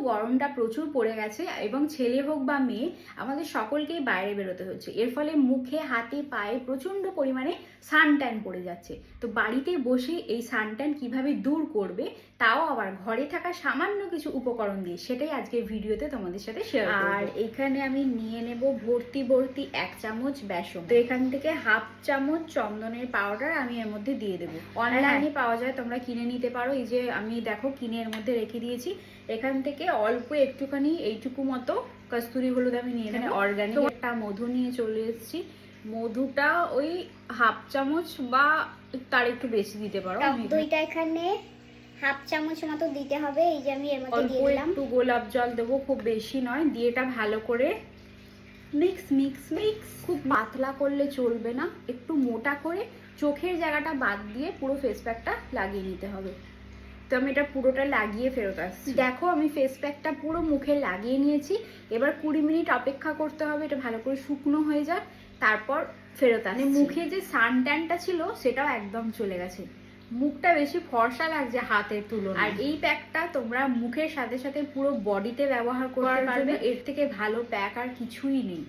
গরমটা প্রচুর পড়ে গেছে এবং ছেলে হোক বা মেয়ে আমাদের সকলকেই বাইরে বেরোতে হচ্ছে। এর ফলে মুখে হাতে পায়ে প্রচন্ড পরিমাণে সানট্যান পড়ে যাচ্ছে। তো বাড়িতে বসে এই সানট্যান কিভাবে দূর করবে, তাও আবার ঘরে থাকা সামান্য কিছু উপকরণ দিয়ে, সেটাই আজকের ভিডিওতে তোমাদের সাথে শেয়ার করব। আর এখানে আমি নিয়ে নেব ভর্তি 1 চামচ বেসন। তো এখান থেকে হাফ চামচ চন্দনের পাউডার আমি এর মধ্যে দিয়ে দেবো। অনলাইনে পাওয়া যায়, তোমরা কিনে নিতে পারো। এই যে আমি দেখো কিনে এর মধ্যে রেখে দিয়েছি। এখান থেকে অল্প একটুখানি এইটুকু মতো কস্তুরি হলুদ আমি নিয়ে নেব। অর্গানিক একটা মধু নিয়ে চলে এসেছি। মধুটা ওই হাফ চামচ বা তার একটু বেশি দিতে পারো। দইটা এখানে হাফ চামচ মতো দিতে হবে। এই যে আমি এর মধ্যে দিয়ে দিলাম। একটু গোলাপ জল দেবো, খুব বেশি নয়। দিয়ে এটা ভালো করে মিক্স মিক্স মিক্স। খুব পাতলা করলে চলবে না, একটু মোটা করে চোখের জায়গাটা বাদ দিয়ে পুরো ফেস প্যাকটা লাগিয়ে নিতে হবে। তো আমি এটা পুরোটা লাগিয়ে ফেরত আসছি। দেখো আমি ফেস প্যাকটা পুরো মুখে লাগিয়ে নিয়েছি। এবার 20 মিনিট অপেক্ষা করতে হবে, এটা ভালো করে শুকনো হয়ে যাক, তারপর ফেরত আসছি। মুখে যে সানট্যানটা ছিল সেটাও একদম চলে গেছে, মুখটা বেশি ফর্সা লাগছে হাতের তুলনায়। আর এই প্যাকটা তোমরা মুখের সাথে সাথে পুরো বডিতে ব্যবহার করতে পারবে। এর থেকে ভালো প্যাক আর কিছুই নেই।